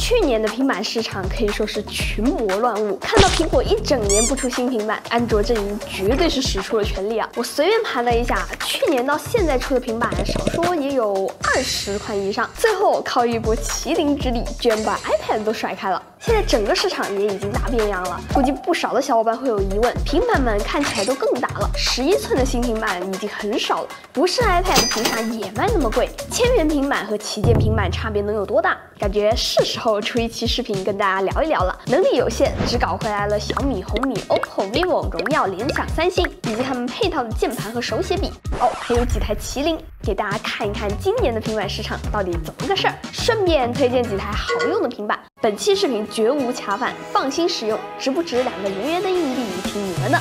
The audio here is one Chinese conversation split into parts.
去年的平板市场可以说是群魔乱舞，看到苹果一整年不出新平板，安卓阵营绝对是使出了全力啊！我随便盘了一下，去年到现在出的平板，少说也有20款以上，最后靠一波麒麟之力，居然把 iPad 都甩开了。现在整个市场也已经大变样了，估计不少的小伙伴会有疑问：平板们看起来都更大了，11寸的新平板已经很少了，不是 iPad 凭啥也卖那么贵？1000元平板和旗舰平板差别能有多大？感觉是时候出一期视频跟大家聊一聊了。能力有限，只搞回来了小米、红米、OPPO、vivo、荣耀、联想、三星以及他们配套的键盘和手写笔哦，还有几台麒麟，给大家看一看今年的平板市场到底怎么个事儿。顺便推荐几台好用的平板。本期视频绝无恰饭，放心使用，值不值2个圆圆的硬币，听你们的。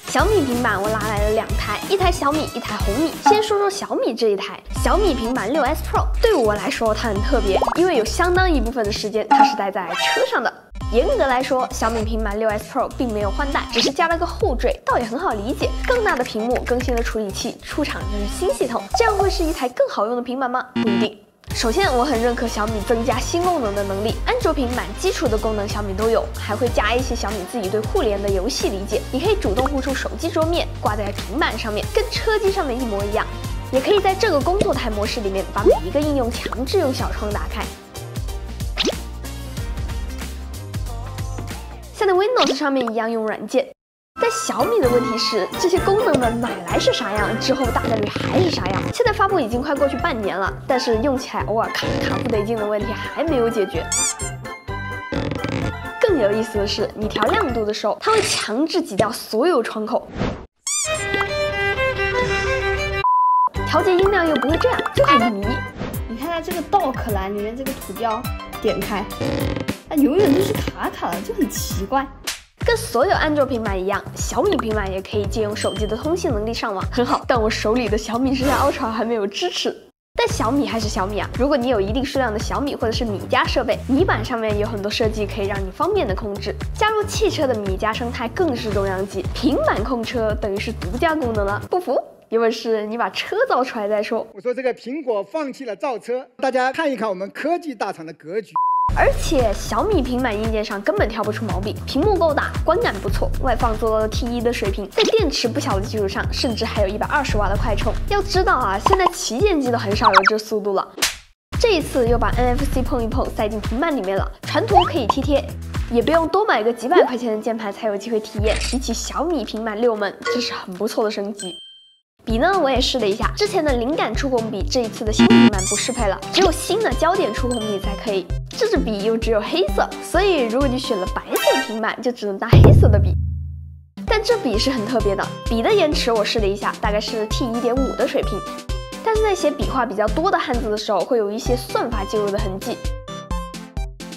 小米平板我拉来了2台，一台小米，一台红米。先说说小米这一台，小米平板 6S Pro， 对我来说它很特别，因为有相当一部分的时间它是待在车上的。严格来说，小米平板 6S Pro 并没有换代，只是加了个后缀，倒也很好理解。更大的屏幕，更新了处理器，出厂就是新系统，这样会是一台更好用的平板吗？不一定。首先，我很认可小米增加新功能的能力。安卓平板基础的功能小米都有，还会加一些小米自己对互联的游戏理解。你可以主动呼出手机桌面，挂在平板上面，跟车机上面一模一样。也可以在这个工作台模式里面，把每一个应用强制用小窗打开。像在 Windows 上面一样用软件。但小米的问题是，这些功能们买来是啥样，之后大概率还是啥样。现在发布已经快过去半年了，但是用起来偶尔卡不得劲的问题还没有解决。更有意思的是，你调亮度的时候，它会强制挤掉所有窗口。调节音量又不会这样，就很迷。你看它这个 dock 栏里面这个图标，点开，它永远都是卡卡的，就很奇怪。跟所有安卓平板一样，小米平板也可以借用手机的通信能力上网，很好。但我手里的小米10加 Ultra 还没有支持。但小米还是小米啊！如果你有一定数量的小米或者是米家设备，米板上面有很多设计可以让你方便的控制。加入汽车的米家生态更是重量级，平板控车等于是独家功能了。不服？有本事你把车造出来再说。我说这个苹果放弃了造车，大家看一看我们科技大厂的格局。而且小米平板硬件上根本挑不出毛病，屏幕够大，观感不错，外放做到了 T1的水平，在电池不小的基础上，甚至还有120瓦的快充。要知道啊，现在旗舰机都很少有这速度了。这一次又把 NFC 碰一碰塞进平板里面了，传图可以贴贴，也不用多买个几百块钱的键盘才有机会体验。比起小米平板6门，这是很不错的升级。笔呢，我也试了一下，之前的灵感触控笔这一次的新平板不适配了，只有新的焦点触控笔才可以。这支笔又只有黑色，所以如果你选了白色的平板，就只能搭黑色的笔。但这笔是很特别的，笔的延迟我试了一下，大概是 T1.5 的水平，但是在写笔画比较多的汉字的时候，会有一些算法介入的痕迹。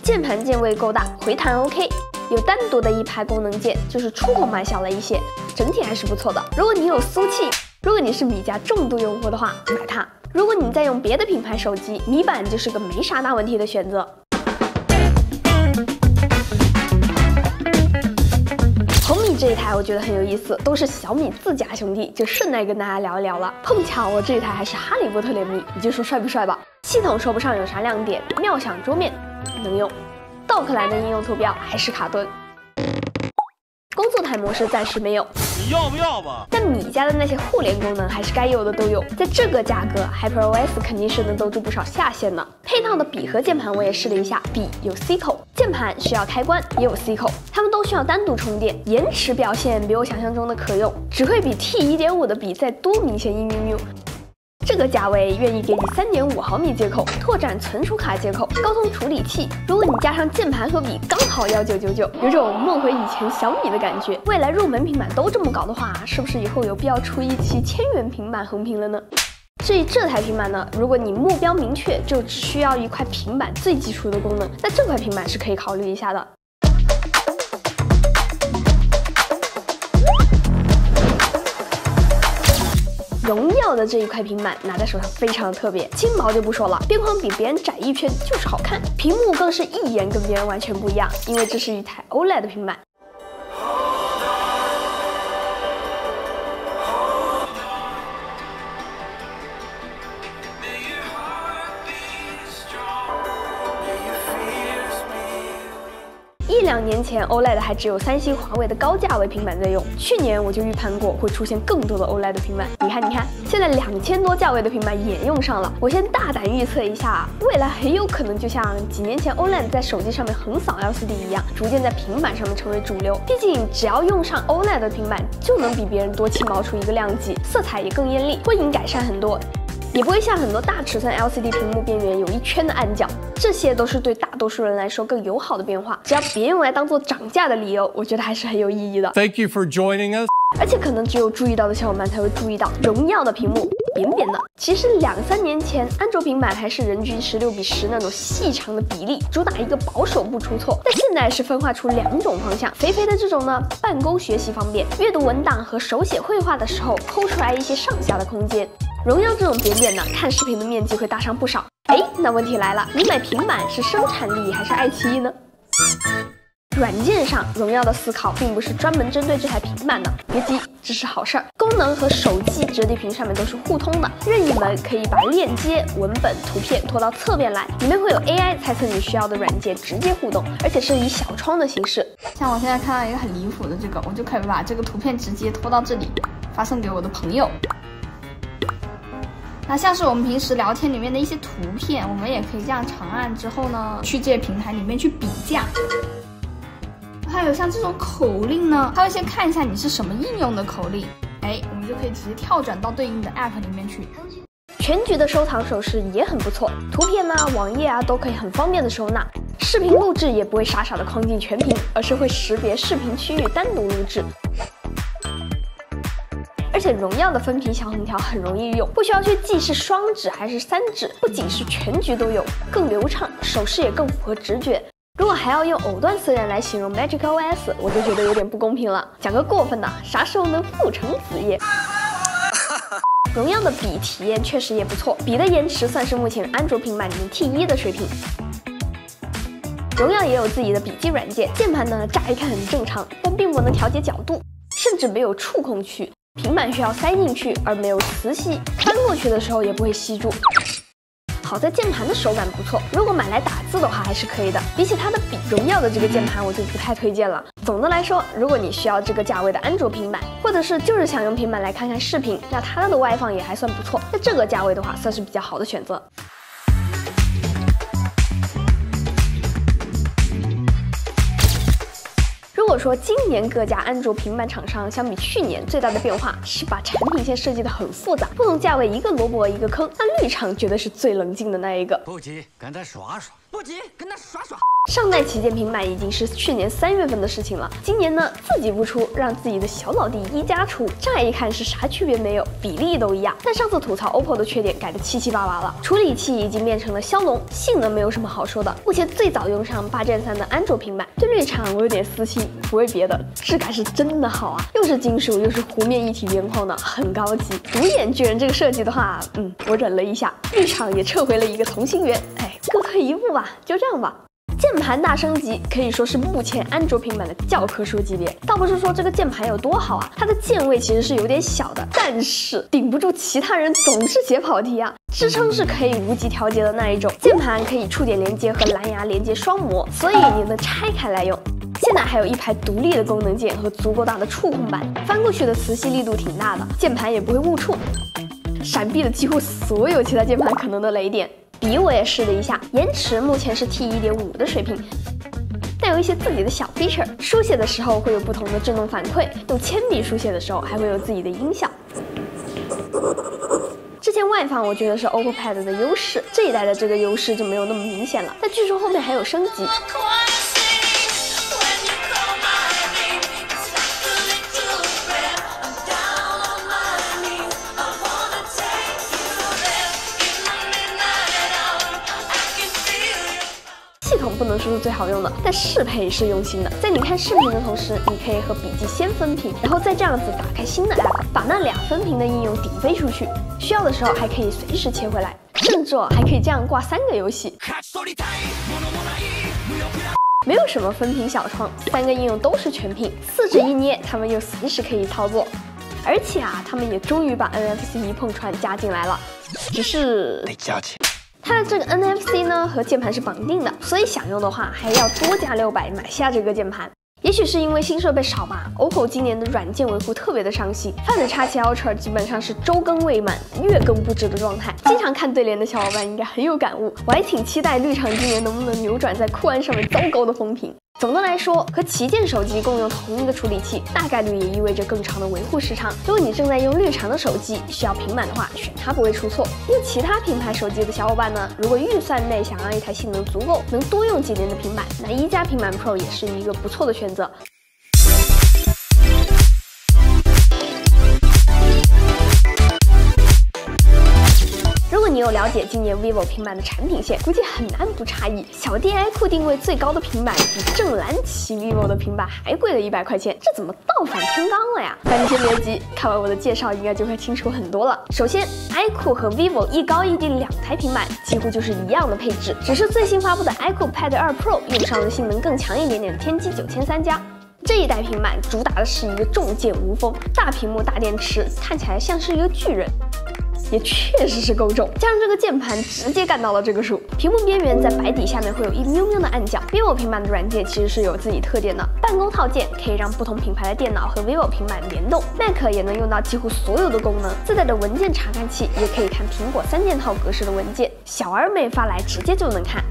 键盘键位够大，回弹 OK。有单独的一排功能键，就是触控板小了一些，整体还是不错的。如果你有苏气，如果你是米家重度用户的话，买它。如果你在用别的品牌手机，米板就是个没啥大问题的选择。红米这一台我觉得很有意思，都是小米自家兄弟，就顺带跟大家聊一聊了。碰巧我这一台还是哈利波特联名，你就说帅不帅吧。系统说不上有啥亮点，妙想桌面能用。dock栏的应用图标还是卡顿，工作台模式暂时没有，你要不要吧？但米家的那些互联功能还是该有的都有，在这个价格 ，HyperOS 肯定是能兜住不少下限的。配套的笔和键盘我也试了一下，笔有 C 口，键盘需要开关也有 C 口，它们都需要单独充电，延迟表现比我想象中的可用，只会比 T1.5 的笔再多明显1缪。这个价位愿意给你3.5毫米接口，拓展存储卡接口，高通处理器。如果你加上键盘和笔，刚好1999，有种梦回以前小米的感觉。未来入门平板都这么搞的话，是不是以后有必要出一期1000元平板横屏了呢？至于这台平板呢，如果你目标明确，就只需要一块平板最基础的功能，那这块平板是可以考虑一下的。荣耀的这一块平板拿在手上非常的特别，轻薄就不说了，边框比别人窄一圈就是好看，屏幕更是一眼跟别人完全不一样，因为这是一台 OLED 的平板。2年前 OLED 还只有三星、华为的高价位平板在用，去年我就预判过会出现更多的 OLED 平板。你看，现在2000多价位的平板也用上了。我先大胆预测一下，未来很有可能就像几年前 OLED 在手机上面横扫 LCD 一样，逐渐在平板上面成为主流。毕竟只要用上 OLED 的平板，就能比别人多起毛出一个亮级，色彩也更艳丽，光影改善很多。也不会像很多大尺寸 LCD 屏幕边缘有一圈的暗角，这些都是对大多数人来说更友好的变化。只要别用来当做涨价的理由，我觉得还是很有意义的。Thank you for joining us。而且可能只有注意到的小伙伴才会注意到，荣耀的屏幕扁扁的。其实2、3年前，安卓平板还是人均16:10那种细长的比例，主打一个保守不出错。但现在是分化出2种方向，肥肥的这种呢，办公学习方便，阅读文档和手写绘画的时候抠出来一些上下的空间。荣耀这种扁扁的，看视频的面积会大上不少。哎，那问题来了，你买平板是生产力还是爱奇艺呢？软件上，荣耀的思考并不是专门针对这台平板的，别急，这是好事儿。功能和手机折叠屏上面都是互通的，任意门可以把链接、文本、图片拖到侧边来，里面会有 AI 猜测你需要的软件，直接互动，而且是以小窗的形式。像我现在看到一个很离谱的这个，我就可以把这个图片直接拖到这里，发送给我的朋友。那像是我们平时聊天里面的一些图片，我们也可以这样长按之后呢，去这些平台里面去比价。还有像这种口令呢，它会先看一下你是什么应用的口令，哎，我们就可以直接跳转到对应的 app 里面去。全局的收藏手势也很不错，图片啊、网页啊都可以很方便的收纳。视频录制也不会傻傻的框进全屏，而是会识别视频区域单独录制。而且荣耀的分屏小横条很容易用，不需要去记是双指还是3指，不仅是全局都有，更流畅，手势也更符合直觉。如果还要用藕断丝连来形容 magicOS， 我就觉得有点不公平了。讲个过分的，啥时候能复成子夜？荣耀的笔体验确实也不错，笔的延迟算是目前安卓平板里面 T1的水平。荣耀也有自己的笔记软件，键盘呢乍一看很正常，但并不能调节角度，甚至没有触控区。平板需要塞进去，而没有磁吸，翻过去的时候也不会吸住。好在键盘的手感不错，如果买来打字的话还是可以的。比起它的笔，荣耀的这个键盘我就不太推荐了。总的来说，如果你需要这个价位的安卓平板，或者是就是想用平板来看看视频，那它的外放也还算不错。在这个价位的话，算是比较好的选择。如果说今年各家安卓平板厂商相比去年最大的变化是把产品线设计得很复杂，不同价位一个萝卜一个坑，那绿厂绝对是最冷静的那一个。不急，跟他耍耍；不急，跟他耍耍。上代旗舰平板已经是去年3月份的事情了，今年呢自己不出，让自己的小老弟一加出，乍一看是啥区别没有，比例都一样。但上次吐槽 OPPO 的缺点改得七七八八了，处理器已经变成了骁龙，性能没有什么好说的。目前最早用上8 Gen 3的安卓平板，对绿厂我有点私心，不为别的，质感是真的好啊，又是金属又是弧面一体边框的，很高级。独眼巨人这个设计的话，我忍了一下，绿厂也撤回了一个同心圆，哎，各退一步吧，就这样吧。键盘大升级可以说是目前安卓平板的教科书级别，倒不是说这个键盘有多好啊，它的键位其实是有点小的，但是顶不住其他人总是解跑题啊。支撑是可以无极调节的那一种，键盘可以触点连接和蓝牙连接双模，所以你能拆开来用。现在还有一排独立的功能键和足够大的触控板，翻过去的磁吸力度挺大的，键盘也不会误触，闪避了几乎所有其他键盘可能的雷点。笔我也试了一下，延迟目前是 T1.5 的水平，但有一些自己的小 feature， 书写的时候会有不同的震动反馈，用铅笔书写的时候还会有自己的音效。之前外放我觉得是 OPPO Pad 的优势，这一代的这个优势就没有那么明显了，但据说后面还有升级。系统不能说是最好用的，但适配是用心的。在你看视频的同时，你可以和笔记先分屏，然后再这样子打开新的 app， 把那2分屏的应用顶飞出去，需要的时候还可以随时切回来，甚至还可以这样挂3个游戏。没有什么分屏小窗，3个应用都是全屏，4指一捏，它们又随时可以操作。而且啊，他们也终于把 NFC 一碰传加进来了，只是得加钱。它的这个 NFC 呢和键盘是绑定的，所以想用的话还要多加600买下这个键盘。也许是因为新设备少吧 ，OPPO 今年的软件维护特别的上心 ，Find X7 Ultra 基本上是周更未满、月更不止的状态。经常看对联的小伙伴应该很有感悟，我还挺期待绿厂今年能不能扭转在酷安上面糟糕的风评。总的来说，和旗舰手机共用同一个处理器，大概率也意味着更长的维护时长。如果你正在用绿厂的手机，需要平板的话，选它不会出错。用其他品牌手机的小伙伴呢，如果预算内想要一台性能足够、能多用几年的平板，那1加平板 Pro 也是一个不错的选择。如果你有了解今年 vivo 平板的产品线，估计很难不诧异，小弟 iQOO 定位最高的平板比正蓝旗 vivo 的平板还贵了100块钱，这怎么倒反天罡了呀？但你先别急，看完我的介绍应该就会清楚很多了。首先 iQOO 和 vivo 一高一低2台平板几乎就是一样的配置，只是最新发布的 iQOO Pad 2 Pro 用上了性能更强一点点的天玑9300+。这一代平板主打的是一个重剑无锋，大屏幕大电池，看起来像是一个巨人。也确实是够重，加上这个键盘直接干到了这个数。屏幕边缘在白底下面会有一喵喵的暗角。vivo 平板的软件其实是有自己特点的，办公套件可以让不同品牌的电脑和 vivo 平板联动 ，Mac 也能用到几乎所有的功能。自带的文件查看器也可以看苹果3件套格式的文件，小而美发来直接就能看。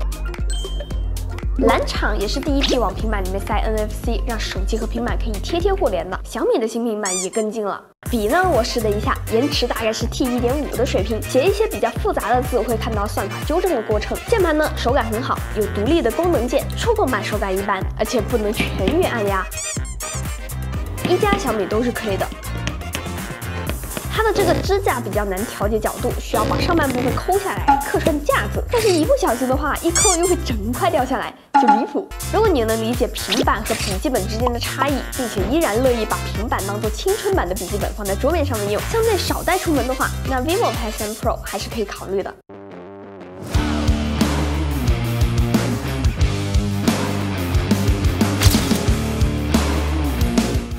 蓝厂也是第一批往平板里面塞 NFC， 让手机和平板可以贴贴互联的。小米的新平板也跟进了。笔呢，我试了一下，延迟大概是 T1.5 的水平，写一些比较复杂的字会看到算法纠正的过程。键盘呢，手感很好，有独立的功能键，触控板手感一般，而且不能全域按压。1加小米都是可以的。它的这个支架比较难调节角度，需要把上半部分抠下来，刻成架子。但是一不小心的话，一抠又会整块掉下来，就离谱。如果你能理解平板和笔记本之间的差异，并且依然乐意把平板当做青春版的笔记本放在桌面上面用，相对少带出门的话，那 vivo Pad 3 Pro 还是可以考虑的。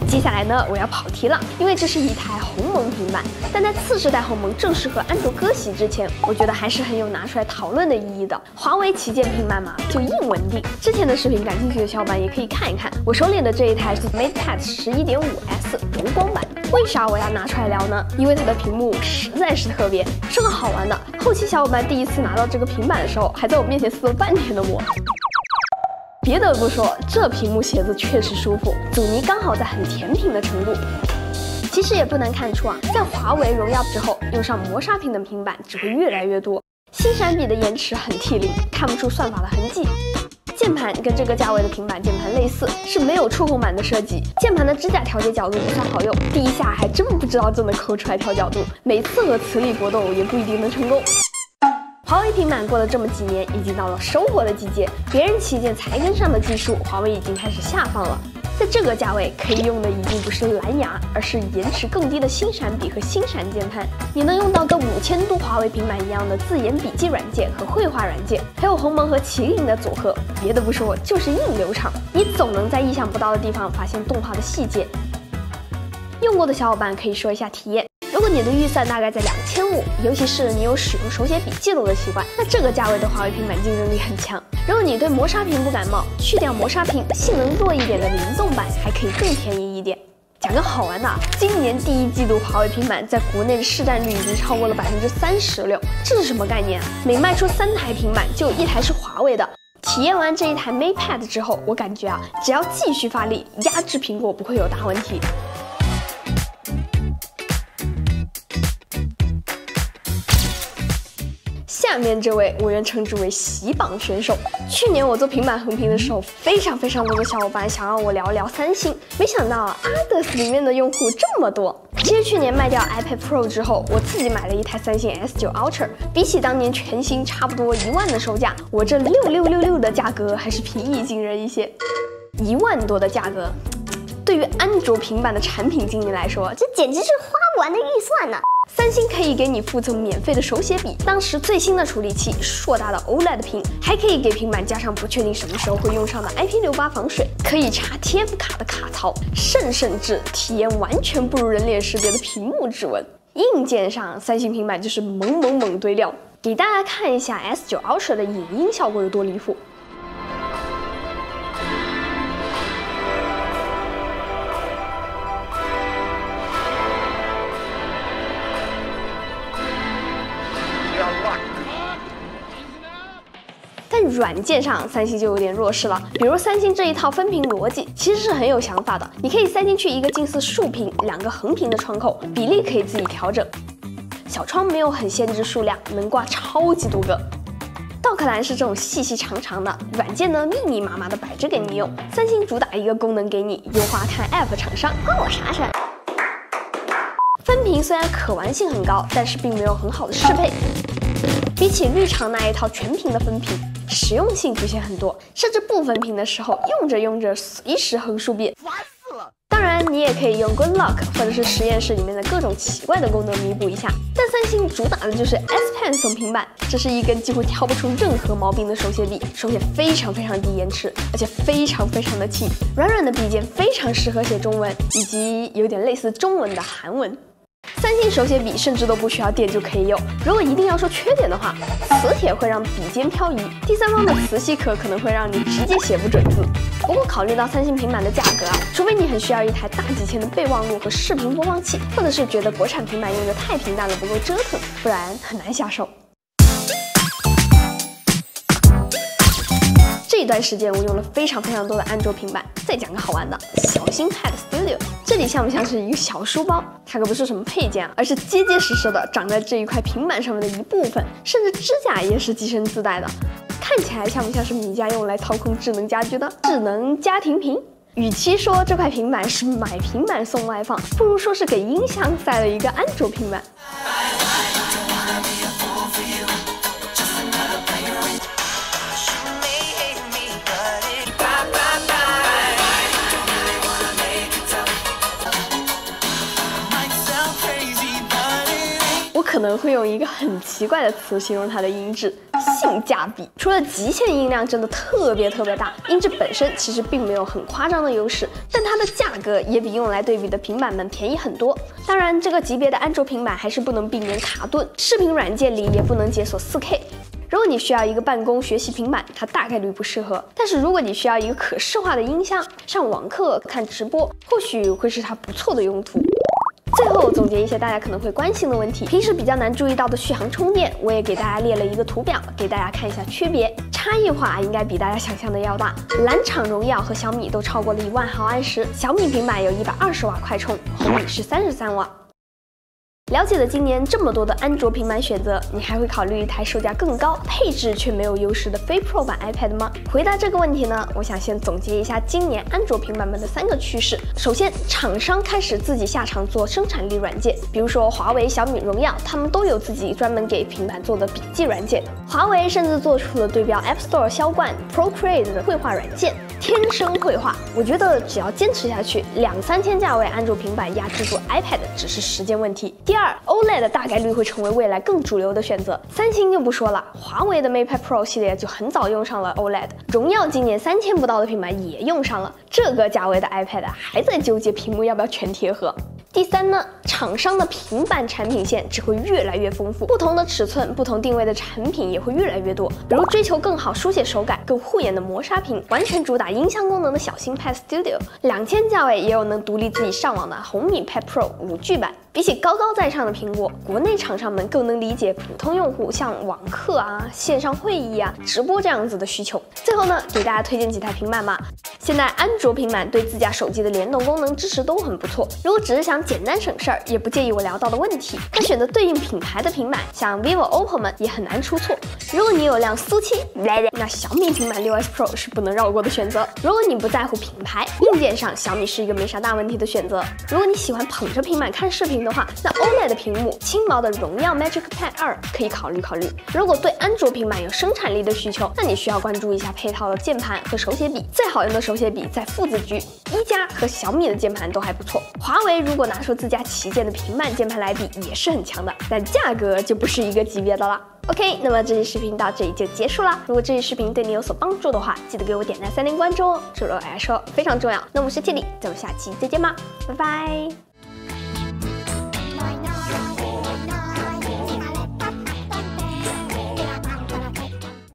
接下来呢，我要跑题了，因为这是一台鸿蒙平板，但在次世代鸿蒙正式和安卓割席之前，我觉得还是很有拿出来讨论的意义的。华为旗舰平板嘛，就硬稳定。之前的视频感兴趣的小伙伴也可以看一看，我手里的这一台是 MatePad 11.5S 柔光版。为啥我要拿出来聊呢？因为它的屏幕实在是特别。说个好玩的，后期小伙伴第一次拿到这个平板的时候，还在我面前撕了半天的膜。别得不说，这屏幕写字确实舒服，阻尼刚好在很甜品的程度。其实也不难看出啊，在华为、荣耀之后，用上磨砂屏的平板只会越来越多。新闪笔的延迟很T0，看不出算法的痕迹。键盘跟这个价位的平板键盘类似，是没有触控板的设计。键盘的支架调节角度不算好用，第一下还真不知道就能抠出来调角度，每次和磁力搏斗也不一定能成功。华为平板过了这么几年，已经到了收获的季节。别人旗舰才跟上的技术，华为已经开始下放了。在这个价位，可以用的已经不是蓝牙，而是延迟更低的新闪笔和新闪键盘。你能用到跟5000度华为平板一样的自研笔记软件和绘画软件，还有鸿蒙和麒麟的组合。别的不说，就是硬流畅。你总能在意想不到的地方发现动画的细节。用过的小伙伴可以说一下体验。如果你的预算大概在2500，尤其是你有使用手写笔记录的习惯，那这个价位的华为平板竞争力很强。如果你对磨砂屏不感冒，去掉磨砂屏，性能弱一点的灵动版还可以更便宜一点。讲个好玩的，今年第1季度华为平板在国内的市占率已经超过了36%，这是什么概念啊？每卖出3台平板就有1台是华为的。体验完这一台 MatePad 之后，我感觉啊，只要继续发力，压制苹果不会有大问题。下面这位我愿称之为洗榜选手。去年我做平板横评的时候，非常多的小伙伴想让我聊聊三星，没想到ADAS 里面的用户这么多。其实去年卖掉 iPad Pro 之后，我自己买了一台三星 S9 Ultra， 比起当年全新差不多1万的售价，我这6666的价格还是平易近人一些。1万多的价格，对于安卓平板的产品经理来说，这简直是花不完的预算呢。三星可以给你附赠免费的手写笔，当时最新的处理器，硕大的 OLED 屏，还可以给平板加上不确定什么时候会用上的 IP68防水，可以插 TF 卡的卡槽，甚至体验完全不如人脸识别的屏幕指纹。硬件上，三星平板就是猛堆料，给大家看一下 S9 Ultra 的影音效果有多离谱。但软件上，三星就有点弱势了。比如三星这一套分屏逻辑，其实是很有想法的。你可以塞进去一个近似竖屏、2个横屏的窗口，比例可以自己调整。小窗没有很限制数量，能挂超级多个。倒克栏是这种细细长长的，软件呢密密麻麻的摆着给你用。三星主打一个功能给你，优化看 App 厂商，关我啥事？分屏虽然可玩性很高，但是并没有很好的适配。比起绿厂那一套全屏的分屏，实用性局限很多，甚至不分屏的时候，用着用着随时横竖变，烦死了。当然，你也可以用 Good Lock 或者是实验室里面的各种奇怪的功能弥补一下。但三星主打的就是 S Pen 送平板，这是一根几乎挑不出任何毛病的手写笔，手写非常低延迟，而且非常的轻，软软的笔尖非常适合写中文，以及有点类似中文的韩文。三星手写笔甚至都不需要电就可以用。如果一定要说缺点的话，磁铁会让笔尖漂移，第三方的磁吸壳可能会让你直接写不准字。不过考虑到三星平板的价格啊，除非你很需要一台大几千的备忘录和视频播放器，或者是觉得国产平板用的太平淡了不够折腾，不然很难下手。这一段时间我用了非常多的安卓平板。再讲个好玩的，小新 Pad Studio， 这里像不像是一个小书包？它可不是什么配件啊，而是结实的长在这一块平板上面的一部分，甚至支架也是机身自带的。看起来像不像是米家用来操控智能家居的智能家庭屏？与其说这块平板是买平板送外放，不如说是给音箱塞了一个安卓平板。可能会用一个很奇怪的词形容它的音质，性价比。除了极限音量真的特别大，音质本身其实并没有很夸张的优势，但它的价格也比用来对比的平板们便宜很多。当然，这个级别的安卓平板还是不能避免卡顿，视频软件里也不能解锁 4K。如果你需要一个办公学习平板，它大概率不适合。但是如果你需要一个可视化的音箱，上网课、看直播，或许会是它不错的用途。最后总结一些大家可能会关心的问题，平时比较难注意到的续航充电，我也给大家列了一个图表，给大家看一下区别，差异化应该比大家想象的要大。蓝厂荣耀和小米都超过了1万毫安时，小米平板有120瓦快充，红米是33瓦。了解了今年这么多的安卓平板选择，你还会考虑一台售价更高、配置却没有优势的非 Pro 版 iPad 吗？回答这个问题呢，我想先总结一下今年安卓平板们的3个趋势。首先，厂商开始自己下场做生产力软件，比如说华为、小米、荣耀，他们都有自己专门给平板做的笔记软件。华为甚至做出了对标 App Store 销冠 Procreate 的绘画软件。天生绘画，我觉得只要坚持下去，2-3千价位安卓平板压制住 iPad 只是时间问题。第二 ，OLED 大概率会成为未来更主流的选择。三星就不说了，华为的 Mate Pad Pro 系列就很早用上了 OLED， 荣耀今年3000不到的平板也用上了，这个价位的 iPad 还在纠结屏幕要不要全贴合。第三呢，厂商的平板产品线只会越来越丰富，不同的尺寸、不同定位的产品也会越来越多。比如追求更好书写手感、更护眼的磨砂屏，完全主打音箱功能的小新 Pad Studio，2000价位也有能独立自己上网的红米 Pad Pro 5G 版。比起高高在上的苹果，国内厂商们更能理解普通用户像网课啊、线上会议啊、直播这样子的需求。最后呢，给大家推荐几台平板吧。现在安卓平板对自家手机的联动功能支持都很不错，如果只是想简单省事儿，也不介意我聊到的问题，那选择对应品牌的平板，像 vivo、OPPO 们也很难出错。如果你有辆苏七，那小米平板 6S Pro 是不能绕过的选择。如果你不在乎品牌，硬件上小米是一个没啥大问题的选择。如果你喜欢捧着平板看视频的话，那 OLED 屏幕轻薄的荣耀 Magic Pad 2可以考虑。如果对安卓平板有生产力的需求，那你需要关注一下配套的键盘和手写笔。最好用的手写笔在父子局，一加和小米的键盘都还不错。华为如果拿出自家旗舰的平板键盘来比，也是很强的，但价格就不是一个级别的了。OK， 那么这期视频到这里就结束啦。如果这期视频对你有所帮助的话，记得给我点赞、3连关注哦，这对我来说非常重要。那我是Tilly，咱们下期再见吧，拜拜。